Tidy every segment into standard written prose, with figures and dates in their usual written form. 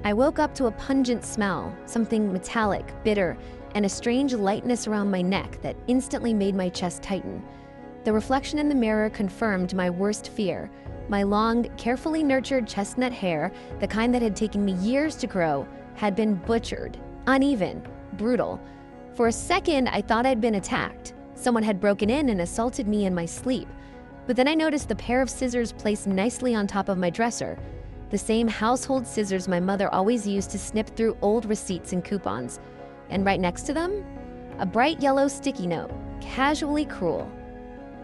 I woke up to a pungent smell, something metallic, bitter, and a strange lightness around my neck that instantly made my chest tighten. The reflection in the mirror confirmed my worst fear. My long, carefully nurtured chestnut hair, the kind that had taken me years to grow, had been butchered, uneven, brutal. For a second, I thought I'd been attacked. Someone had broken in and assaulted me in my sleep. But then I noticed the pair of scissors placed nicely on top of my dresser. The same household scissors my mother always used to snip through old receipts and coupons. And right next to them, a bright yellow sticky note, casually cruel.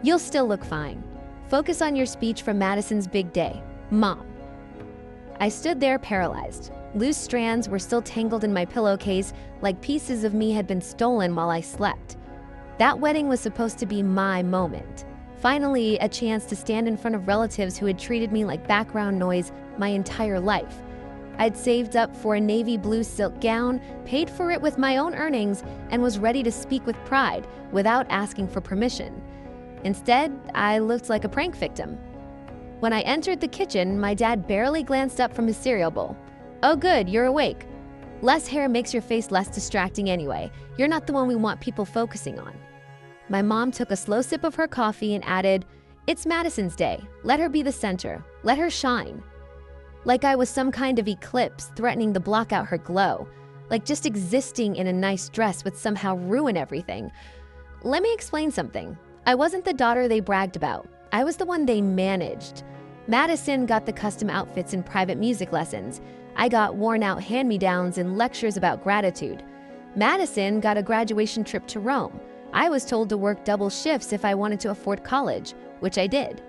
"You'll still look fine. Focus on your speech for Madison's big day. Mom." I stood there paralyzed. Loose strands were still tangled in my pillowcase, like pieces of me had been stolen while I slept. That wedding was supposed to be my moment. Finally, a chance to stand in front of relatives who had treated me like background noise my entire life. I'd saved up for a navy blue silk gown, paid for it with my own earnings, and was ready to speak with pride without asking for permission. Instead, I looked like a prank victim. When I entered the kitchen, my dad barely glanced up from his cereal bowl. "Oh good, you're awake. Less hair makes your face less distracting anyway. You're not the one we want people focusing on." My mom took a slow sip of her coffee and added, "It's Madison's day. Let her be the center. Let her shine." Like I was some kind of eclipse threatening to block out her glow. Like just existing in a nice dress would somehow ruin everything. Let me explain something. I wasn't the daughter they bragged about. I was the one they managed. Madison got the custom outfits and private music lessons. I got worn-out hand-me-downs and lectures about gratitude. Madison got a graduation trip to Rome. I was told to work double shifts if I wanted to afford college, which I did.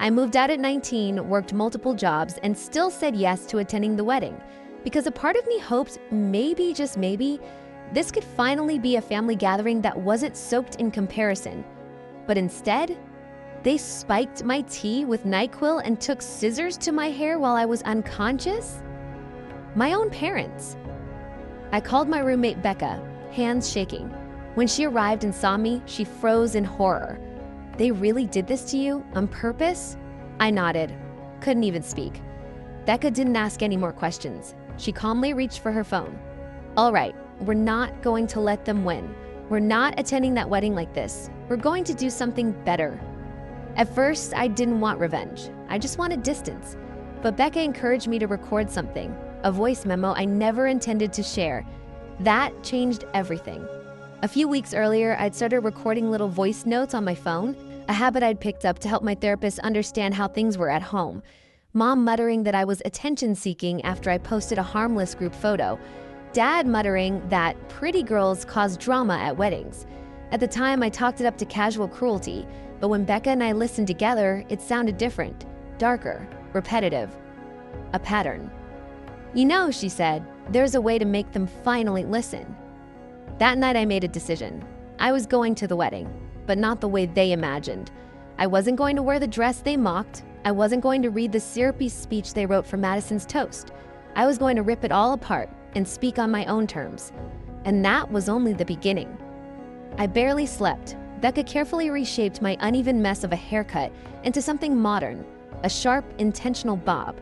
I moved out at 19, worked multiple jobs, and still said yes to attending the wedding, because a part of me hoped maybe, just maybe, this could finally be a family gathering that wasn't soaked in comparison. But instead, they spiked my tea with NyQuil and took scissors to my hair while I was unconscious? My own parents. I called my roommate Becca, hands shaking. When she arrived and saw me, she froze in horror. "They really did this to you, on purpose?" I nodded, couldn't even speak. Becca didn't ask any more questions. She calmly reached for her phone. "All right, we're not going to let them win. We're not attending that wedding like this. We're going to do something better." At first, I didn't want revenge. I just wanted distance. But Becca encouraged me to record something, a voice memo I never intended to share. That changed everything. A few weeks earlier, I'd started recording little voice notes on my phone, a habit I'd picked up to help my therapist understand how things were at home. Mom muttering that I was attention-seeking after I posted a harmless group photo. Dad muttering that pretty girls cause drama at weddings. At the time, I talked it up to casual cruelty, but when Becca and I listened together, it sounded different, darker, repetitive. A pattern. "You know," she said, "there's a way to make them finally listen." That night I made a decision. I was going to the wedding, but not the way they imagined. I wasn't going to wear the dress they mocked. I wasn't going to read the syrupy speech they wrote for Madison's toast. I was going to rip it all apart and speak on my own terms. And that was only the beginning. I barely slept. Becca carefully reshaped my uneven mess of a haircut into something modern, a sharp, intentional bob.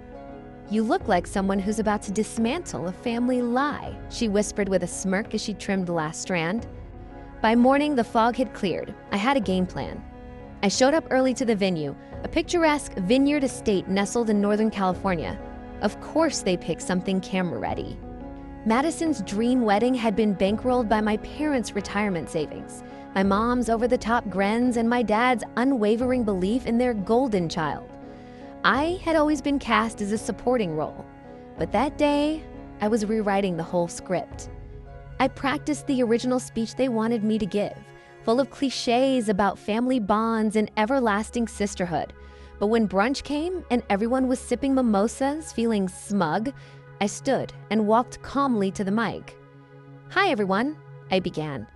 "You look like someone who's about to dismantle a family lie," she whispered with a smirk as she trimmed the last strand. By morning, the fog had cleared. I had a game plan. I showed up early to the venue, a picturesque vineyard estate nestled in Northern California. Of course they picked something camera-ready. Madison's dream wedding had been bankrolled by my parents' retirement savings, my mom's over-the-top grins, and my dad's unwavering belief in their golden child. I had always been cast as a supporting role, but that day, I was rewriting the whole script. I practiced the original speech they wanted me to give, full of cliches about family bonds and everlasting sisterhood. But when brunch came and everyone was sipping mimosas, feeling smug, I stood and walked calmly to the mic. "Hi, everyone," I began.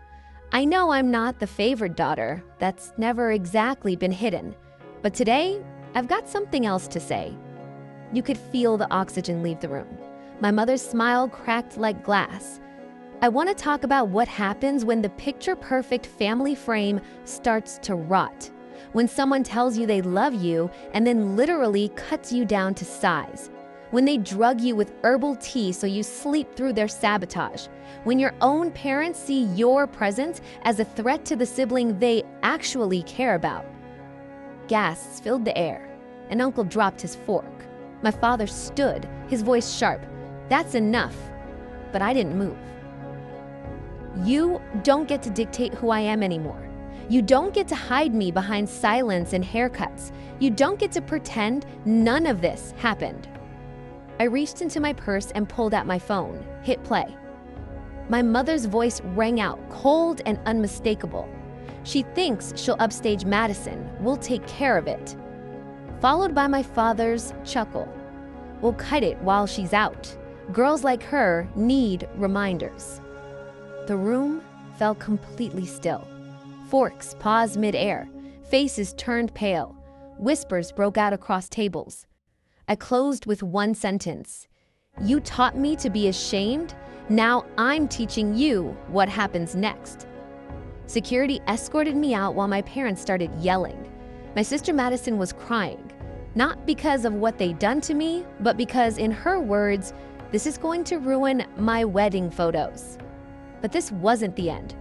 "I know I'm not the favored daughter. That's never exactly been hidden. But today, I've got something else to say." You could feel the oxygen leave the room. My mother's smile cracked like glass. "I want to talk about what happens when the picture-perfect family frame starts to rot. When someone tells you they love you and then literally cuts you down to size. when they drug you with herbal tea so you sleep through their sabotage, when your own parents see your presence as a threat to the sibling they actually care about. Gasps filled the air, and Uncle dropped his fork. My father stood, his voice sharp. "That's enough." But I didn't move. "You don't get to dictate who I am anymore. You don't get to hide me behind silence and haircuts. You don't get to pretend none of this happened." I reached into my purse and pulled out my phone, hit play. My mother's voice rang out, cold and unmistakable. "She thinks she'll upstage Madison. We'll take care of it." Followed by my father's chuckle. "We'll cut it while she's out. Girls like her need reminders." The room fell completely still. Forks paused mid-air. Faces turned pale. Whispers broke out across tables. I closed with one sentence. "You taught me to be ashamed. Now I'm teaching you what happens next." Security escorted me out while my parents started yelling. My sister Madison was crying, not because of what they'd done to me, but because, in her words, "This is going to ruin my wedding photos." But this wasn't the end.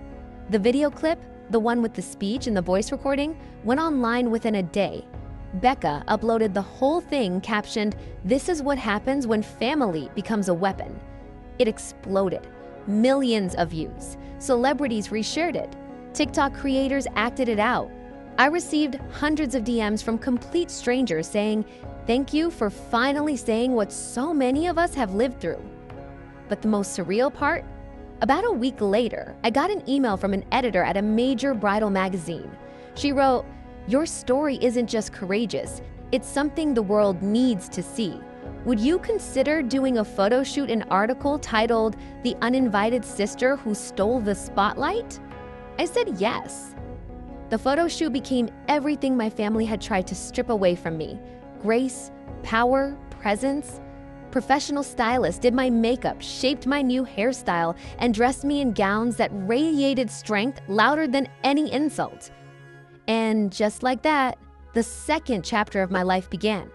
The video clip, the one with the speech and the voice recording, went online within a day. Becca uploaded the whole thing captioned, "This is what happens when family becomes a weapon." It exploded. Millions of views. Celebrities reshared it. TikTok creators acted it out. I received hundreds of DMs from complete strangers saying, "Thank you for finally saying what so many of us have lived through." But the most surreal part? About a week later, I got an email from an editor at a major bridal magazine. She wrote, "Your story isn't just courageous, it's something the world needs to see. Would you consider doing a photo shoot and article titled 'The Uninvited Sister Who Stole the Spotlight'?" I said yes. The photo shoot became everything my family had tried to strip away from me. Grace, power, presence. Professional stylists did my makeup, shaped my new hairstyle, and dressed me in gowns that radiated strength louder than any insult. And just like that, the second chapter of my life began.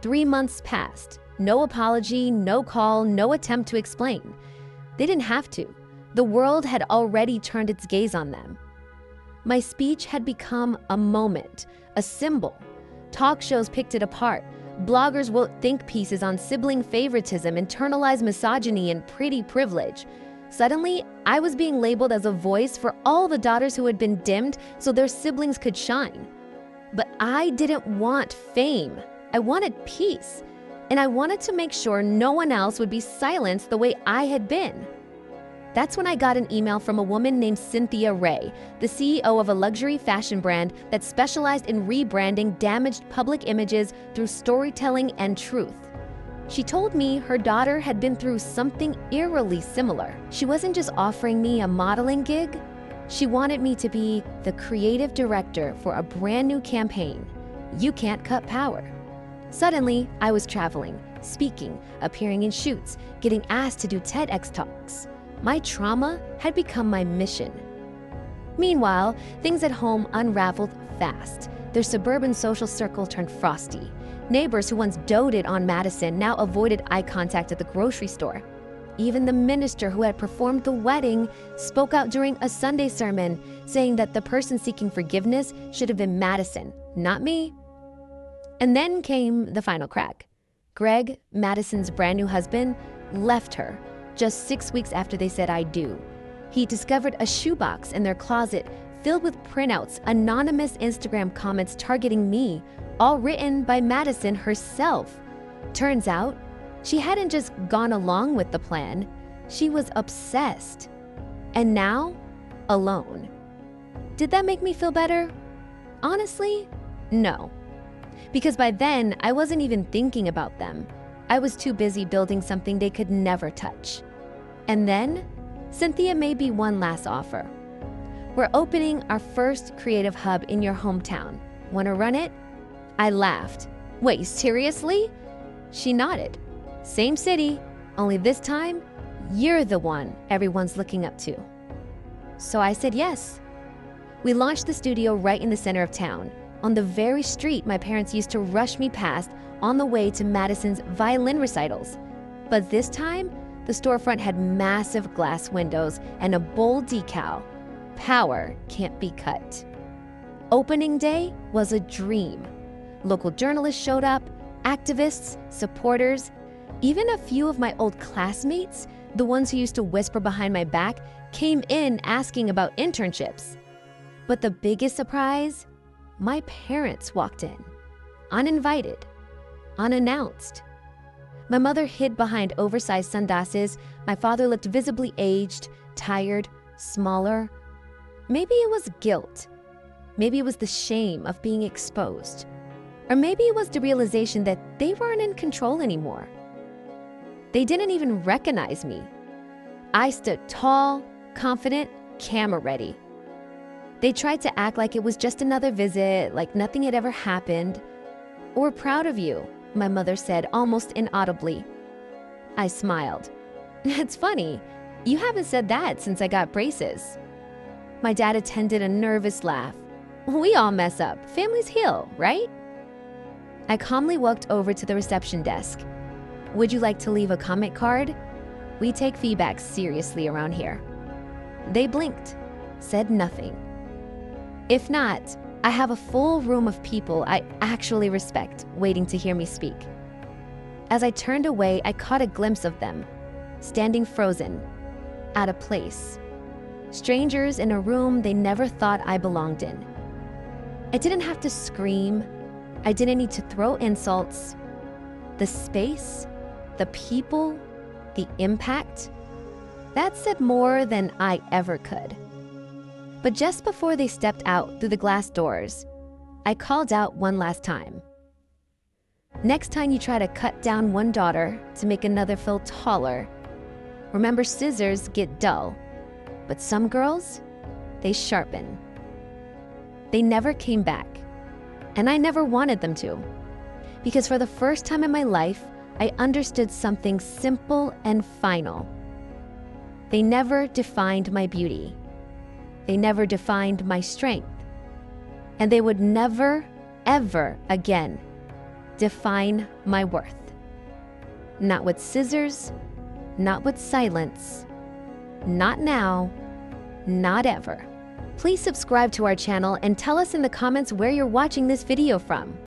3 months passed. No apology, no call, no attempt to explain. They didn't have to. The world had already turned its gaze on them. My speech had become a moment, a symbol. Talk shows picked it apart. Bloggers wrote think pieces on sibling favoritism, internalized misogyny, and pretty privilege. Suddenly, I was being labeled as a voice for all the daughters who had been dimmed so their siblings could shine. But I didn't want fame. I wanted peace. And I wanted to make sure no one else would be silenced the way I had been. That's when I got an email from a woman named Cynthia Ray, the CEO of a luxury fashion brand that specialized in rebranding damaged public images through storytelling and truth. She told me her daughter had been through something eerily similar. She wasn't just offering me a modeling gig. She wanted me to be the creative director for a brand new campaign, "You Can't Cut Power." Suddenly, I was traveling, speaking, appearing in shoots, getting asked to do TEDx talks. My trauma had become my mission. Meanwhile, things at home unraveled fast. Their suburban social circle turned frosty. Neighbors who once doted on Madison now avoided eye contact at the grocery store. Even the minister who had performed the wedding spoke out during a Sunday sermon, saying that the person seeking forgiveness should have been Madison, not me. And then came the final crack. Greg, Madison's brand new husband, left her just 6 weeks after they said "I do." He discovered a shoebox in their closet filled with printouts, anonymous Instagram comments targeting me, all written by Madison herself. Turns out, she hadn't just gone along with the plan, she was obsessed. And now, alone. Did that make me feel better? Honestly, no. Because by then, I wasn't even thinking about them. I was too busy building something they could never touch. And then, Cynthia made me one last offer. "We're opening our first creative hub in your hometown. Want to run it?" I laughed. "Wait, seriously?" She nodded. "Same city, only this time, you're the one everyone's looking up to." So I said yes. We launched the studio right in the center of town, on the very street my parents used to rush me past on the way to Madison's violin recitals. But this time, the storefront had massive glass windows and a bold decal: "Power can't be cut." Opening day was a dream. Local journalists showed up, activists, supporters, even a few of my old classmates, the ones who used to whisper behind my back, came in asking about internships. But the biggest surprise, my parents walked in, uninvited, unannounced. My mother hid behind oversized sunglasses. My father looked visibly aged, tired, smaller. Maybe it was guilt. Maybe it was the shame of being exposed. Or maybe it was the realization that they weren't in control anymore. They didn't even recognize me. I stood tall, confident, camera ready. They tried to act like it was just another visit, like nothing had ever happened. "We're proud of you," my mother said almost inaudibly. I smiled. "It's funny, you haven't said that since I got braces." My dad attended a nervous laugh. "We all mess up. Families heal, right?" I calmly walked over to the reception desk. "Would you like to leave a comment card? We take feedback seriously around here." They blinked, said nothing. If not, I have a full room of people I actually respect waiting to hear me speak. As I turned away, I caught a glimpse of them, standing frozen, out of place. Strangers in a room they never thought I belonged in. I didn't have to scream. I didn't need to throw insults. The space, the people, the impact, that said more than I ever could. But just before they stepped out through the glass doors, I called out one last time. "Next time you try to cut down one daughter to make another feel taller, remember scissors get dull, but some girls, they sharpen." They never came back, and I never wanted them to, because for the first time in my life, I understood something simple and final. They never defined my beauty. They never defined my strength. And they would never, ever again define my worth. Not with scissors, not with silence, not now, not ever. Please subscribe to our channel and tell us in the comments where you're watching this video from.